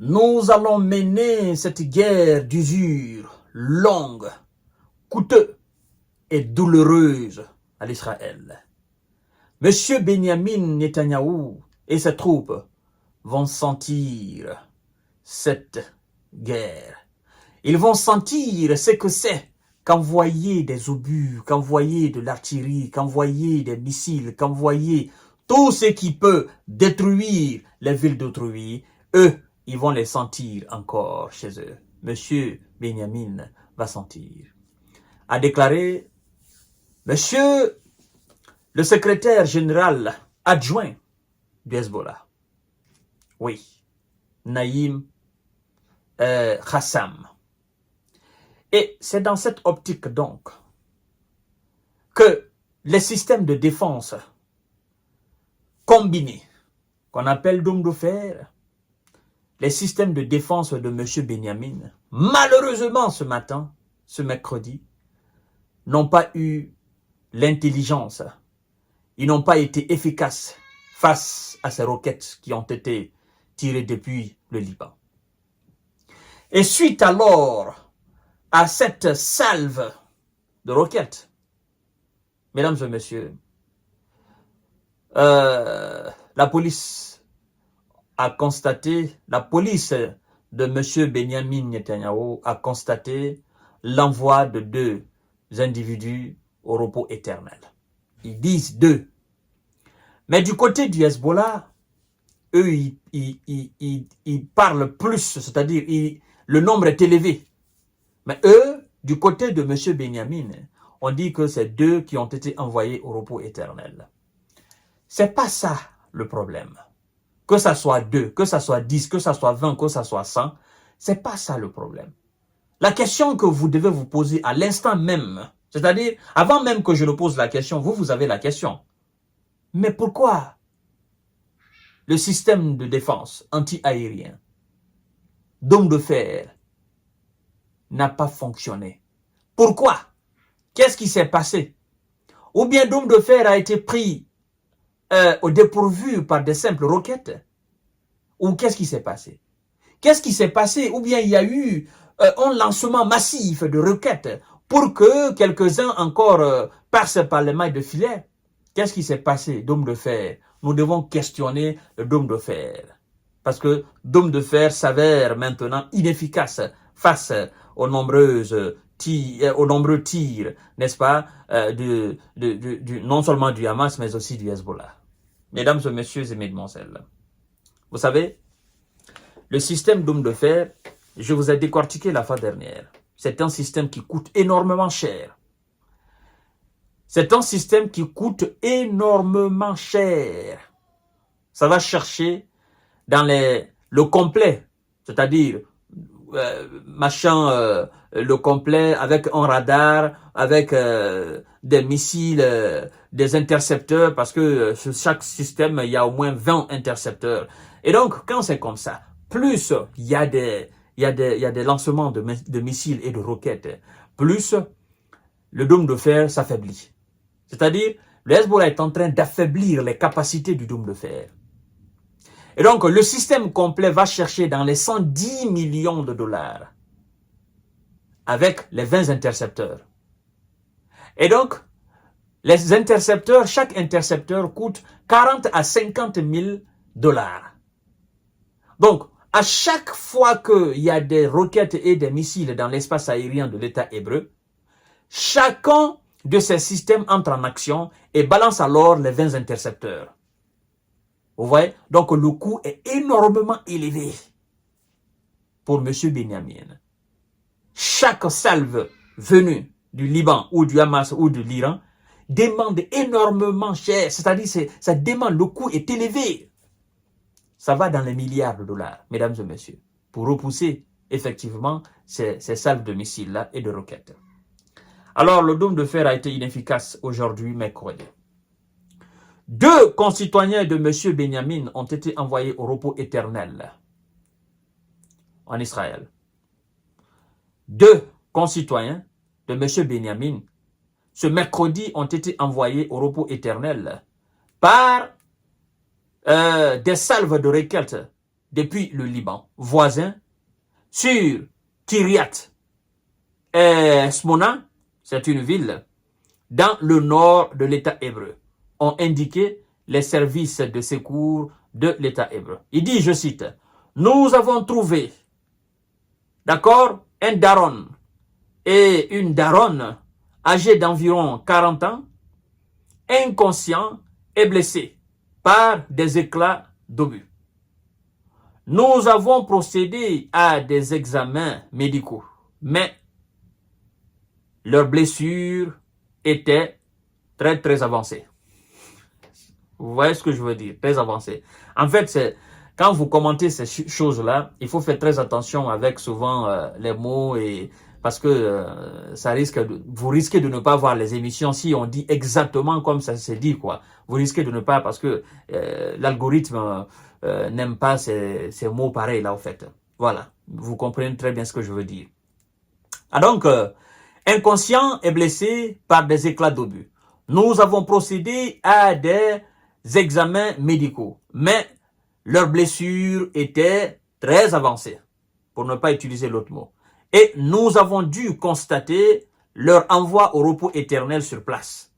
Nous allons mener cette guerre d'usure longue, coûteuse et douloureuse à l'Israël. Monsieur Benjamin Netanyahou et ses troupes vont sentir cette guerre. Ils vont sentir ce que c'est qu'envoyer des obus, qu'envoyer de l'artillerie, qu'envoyer des missiles, qu'envoyer tout ce qui peut détruire les villes d'autrui. Eux, ils vont les sentir encore chez eux. Monsieur Benjamin va sentir. A déclaré Monsieur le secrétaire général adjoint du Hezbollah. Oui, Naïm Qassam. Et c'est dans cette optique donc que les systèmes de défense combinés, qu'on appelle dôme de fer, les systèmes de défense de M. Benjamin, malheureusement ce matin, ce mercredi, n'ont pas eu l'intelligence, ils n'ont pas été efficaces face à ces roquettes qui ont été tirées depuis le Liban. Et suite alors à cette salve de roquettes, mesdames et messieurs, la police a constaté, la police de M. Benjamin Netanyahou a constaté l'envoi de 2 individus au repos éternel. Ils disent 2. Mais du côté du Hezbollah, eux, ils parlent plus, c'est-à-dire le nombre est élevé. Mais eux, du côté de M. Benjamin, on dit que c'est 2 qui ont été envoyés au repos éternel. C'est pas ça le problème. Que ça soit 2, que ça soit 10, que ça soit 20, que ça soit 100, c'est pas ça le problème. La question que vous devez vous poser à l'instant même, c'est-à-dire avant même que je ne pose la question, vous avez la question. Mais pourquoi le système de défense anti-aérien, dôme de fer, n'a pas fonctionné? Pourquoi? Qu'est-ce qui s'est passé? Ou bien dôme de fer a été pris au dépourvu par des simples roquettes? Ou qu'est-ce qui s'est passé? Qu'est-ce qui s'est passé? Ou bien il y a eu un lancement massif de roquettes pour que quelques-uns encore passent par les mailles de filet? Qu'est-ce qui s'est passé, dôme de fer? Nous devons questionner le dôme de fer. Parce que dôme de fer s'avère maintenant inefficace face aux nombreux tirs, n'est-ce pas, non seulement du Hamas, mais aussi du Hezbollah. Mesdames et messieurs et mesdemoiselles, vous savez, le système dôme de fer, je vous ai décortiqué la fois dernière. C'est un système qui coûte énormément cher. C'est un système qui coûte énormément cher. Ça va chercher dans le complet, c'est-à-dire le complet avec un radar, avec des missiles, des intercepteurs, parce que sur chaque système, il y a au moins 20 intercepteurs. Et donc, quand c'est comme ça, plus il y a des lancements de missiles et de roquettes, plus le dôme de fer s'affaiblit. C'est-à-dire, le Hezbollah est en train d'affaiblir les capacités du dôme de fer. Et donc, le système complet va chercher dans les 110 millions de dollars avec les 20 intercepteurs. Et donc, les intercepteurs, chaque intercepteur coûte 40 à 50 000 dollars. Donc, à chaque fois qu'il y a des roquettes et des missiles dans l'espace aérien de l'État hébreu, chacun de ces systèmes entre en action et balance alors les 20 intercepteurs. Vous voyez? Donc le coût est énormément élevé pour M. Benjamin. Chaque salve venue du Liban ou du Hamas ou de l'Iran demande énormément cher. C'est-à-dire ça demande, le coût est élevé. Ça va dans les milliards de dollars, mesdames et messieurs, pour repousser effectivement ces salves de missiles-là et de roquettes. Alors, le dôme de fer a été inefficace aujourd'hui, mercredi. 2 concitoyens de M. Benjamin ont été envoyés au repos éternel en Israël. 2 concitoyens de M. Benjamin, ce mercredi, ont été envoyés au repos éternel par des salves de roquettes depuis le Liban voisin sur Kiryat Smona, c'est une ville dans le nord de l'État hébreu, ont indiqué les services de secours de l'État hébreu. Il dit, je cite, « Nous avons trouvé, d'accord, un daron et une daronne âgés d'environ 40 ans, inconscients et blessés par des éclats d'obus. Nous avons procédé à des examens médicaux, mais leurs blessures étaient très avancées. » Vous voyez ce que je veux dire? Très avancées. En fait, c'est quand vous commentez ces choses-là, il faut faire très attention avec souvent les mots et parce que vous risquez de ne pas voir les émissions si on dit exactement comme ça se dit, quoi. Vous risquez de ne pas parce que l'algorithme n'aime pas ces mots pareils là, en fait. Voilà. Vous comprenez très bien ce que je veux dire. Ah donc, inconscient et blessé par des éclats d'obus. Nous avons procédé à des examens médicaux, mais leurs blessures étaient très avancées, pour ne pas utiliser l'autre mot. Et nous avons dû constater leur envoi au repos éternel sur place,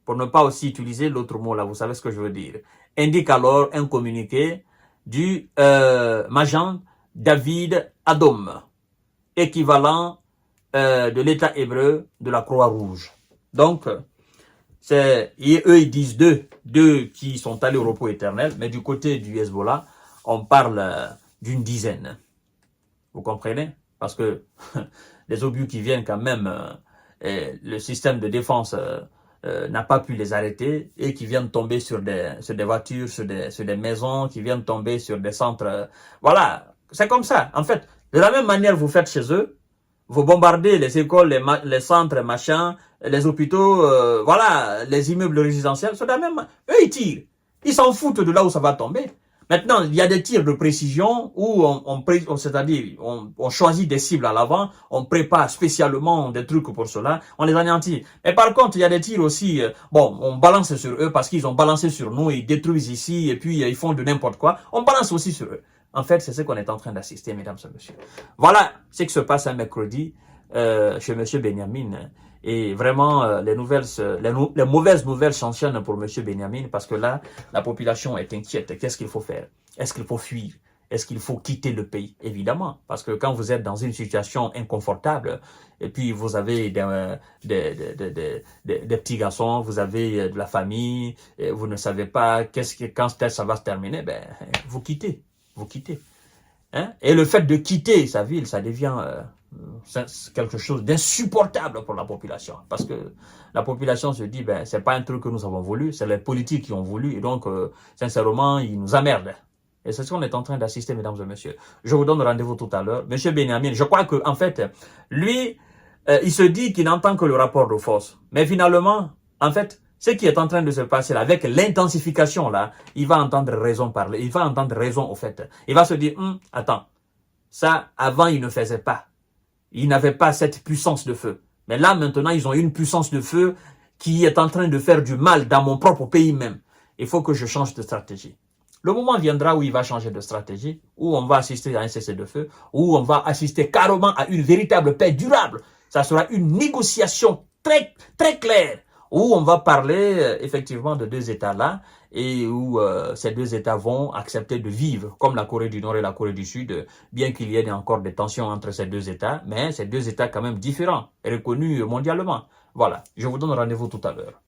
pour ne pas aussi utiliser l'autre mot là, vous savez ce que je veux dire. Indique alors un communiqué du Major David Adom, équivalent de l'État hébreu de la Croix-Rouge. Donc, eux ils disent deux qui sont allés au repos éternel, mais du côté du Hezbollah, on parle d'une dizaine. Vous comprenez? Parce que les obus qui viennent quand même, le système de défense n'a pas pu les arrêter et qui viennent tomber sur des voitures, sur des maisons, qui viennent tomber sur des centres. Voilà, c'est comme ça. En fait, de la même manière vous faites chez eux, vous bombardez les écoles, les centres, machin, les hôpitaux, voilà, les immeubles résidentiels, c'est la même. Eux, ils tirent. Ils s'en foutent de là où ça va tomber. Maintenant, il y a des tirs de précision où c'est-à-dire, on choisit des cibles à l'avant, on prépare spécialement des trucs pour cela, on les anéantit. Mais par contre, il y a des tirs aussi, bon, on balance sur eux parce qu'ils ont balancé sur nous, ils détruisent ici et puis ils font de n'importe quoi. On balance aussi sur eux. En fait, c'est ce qu'on est en train d'assister, mesdames et messieurs. Voilà ce qui se passe un mercredi chez M. Benyamin. Et vraiment, les mauvaises nouvelles s'enchaînent pour M. Benyamin parce que là, la population est inquiète. Qu'est-ce qu'il faut faire? Est-ce qu'il faut fuir? Est-ce qu'il faut quitter le pays? Évidemment, parce que quand vous êtes dans une situation inconfortable, et puis vous avez des petits garçons, vous avez de la famille, et vous ne savez pas quand ça va se terminer, ben, vous quittez. Vous quittez. Hein? Et le fait de quitter sa ville, ça devient quelque chose d'insupportable pour la population. Parce que la population se dit, ben, c'est pas un truc que nous avons voulu, c'est les politiques qui ont voulu. Et donc, sincèrement, ils nous emmerdent. Et c'est ce qu'on est en train d'assister, mesdames et messieurs. Je vous donne rendez-vous tout à l'heure. Monsieur Benyamin, je crois que en fait, lui, il se dit qu'il n'entend que le rapport de force. Mais finalement, en fait, ce qui est en train de se passer là, avec l'intensification là, il va entendre raison parler, il va entendre raison au fait. Il va se dire, attends, ça avant il ne faisait pas. Il n'avait pas cette puissance de feu. Mais là maintenant ils ont une puissance de feu qui est en train de faire du mal dans mon propre pays même. Il faut que je change de stratégie. Le moment viendra où il va changer de stratégie, où on va assister à un cessez-le-feu, où on va assister carrément à une véritable paix durable. Ça sera une négociation très claire, où on va parler effectivement de deux États-là et où ces deux États vont accepter de vivre comme la Corée du Nord et la Corée du Sud, bien qu'il y ait encore des tensions entre ces deux États, mais ces deux États quand même différents, reconnus mondialement. Voilà, je vous donne rendez-vous tout à l'heure.